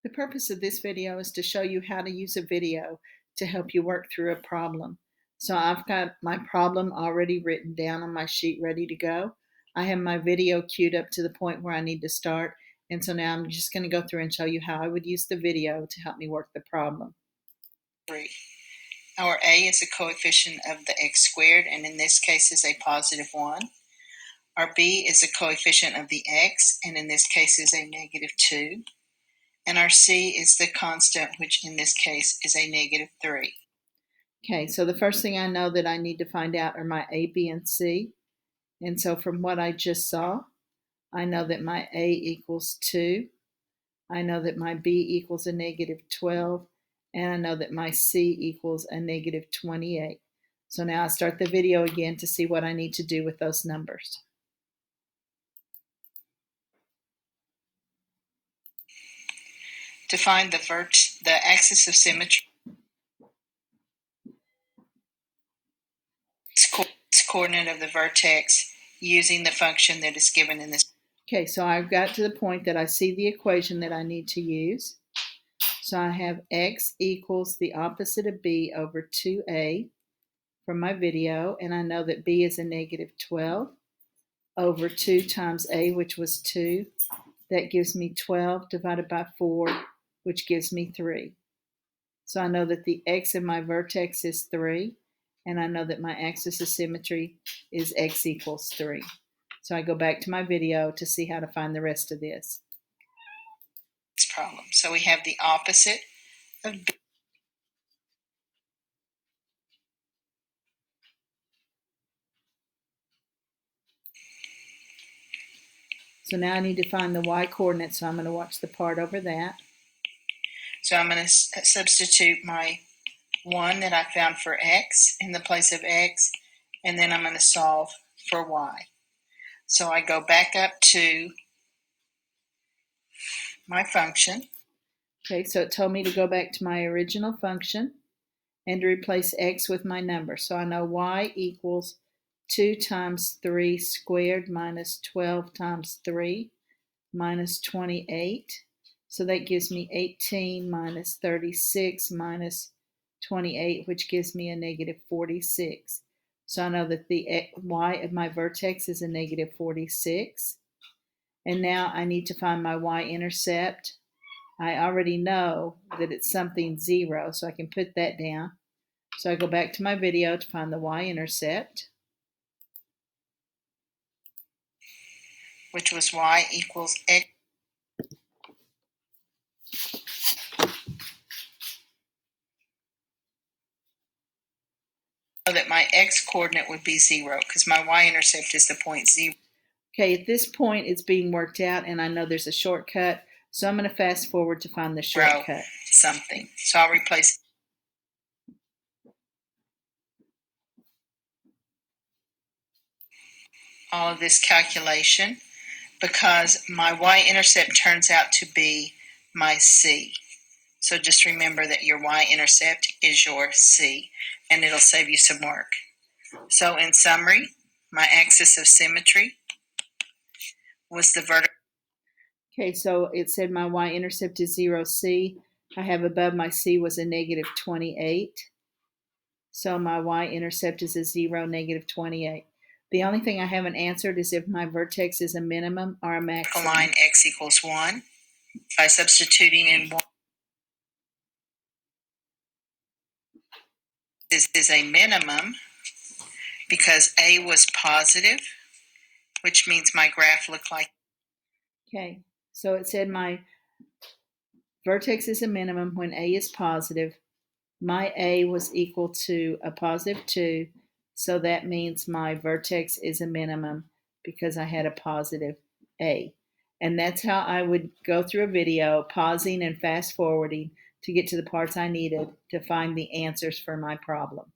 The purpose of this video is to show you how to use a video to help you work through a problem. So I've got my problem already written down on my sheet ready to go. I have my video queued up to the point where I need to start. And so now I'm just going to go through and show you how I would use the video to help me work the problem. 3. Our a is a coefficient of the x squared, and in this case is a positive 1. Our b is a coefficient of the x, and in this case is a negative 2. And our c is the constant, which in this case is a negative 3. Okay, so the first thing I know that I need to find out are my a, b, and c. And so from what I just saw, I know that my a equals 2. I know that my b equals a negative 12. And I know that my c equals a negative 28. So now I start the video again to see what I need to do with those numbers. To find the axis of symmetry, coordinate of the vertex using the function that is given in this. Okay, so I've got to the point that I see the equation that I need to use. So I have x equals the opposite of b over 2a from my video, and I know that b is a negative 12 over 2 times a, which was 2. That gives me 12 divided by 4, which gives me 3. So I know that the x of my vertex is 3, and I know that my axis of symmetry is x equals 3. So I go back to my video to see how to find the rest of this problem. So we have the opposite of b. So now I need to find the y coordinate, so I'm going to watch the part over that. So I'm going to substitute my 1 that I found for x in the place of x, and then I'm going to solve for y. So I go back up to my function. Okay, so it told me to go back to my original function and to replace x with my number. So I know y equals 2 times 3 squared minus 12 times 3 minus 28. So that gives me 18 minus 36 minus 28, which gives me a negative 46. So I know that the y of my vertex is a negative 46. And now I need to find my y-intercept. I already know that it's something 0, so I can put that down. So I go back to my video to find the y-intercept, which was y equals x. So that my x coordinate would be 0 because my y-intercept is the point 0. Okay, at this point it's being worked out, and I know there's a shortcut, so I'm going to fast forward to find the shortcut. Something. So I'll replace all of this calculation because my y-intercept turns out to be my c. So just remember that your y-intercept is your c, and it'll save you some work. So in summary, my axis of symmetry was the vertical. Okay, so it said my y-intercept is 0, c. I have above my c was a negative 28. So my y-intercept is a 0, negative 28. The only thing I haven't answered is if my vertex is a minimum or a maximum. Line x equals 1 by substituting in 1. This is a minimum because a was positive, which means my graph looked like. Okay, so it said my vertex is a minimum when a is positive. My a was equal to a positive 2, so that means my vertex is a minimum because I had a positive a. And that's how I would go through a video, pausing and fast forwarding to get to the parts I needed to find the answers for my problem.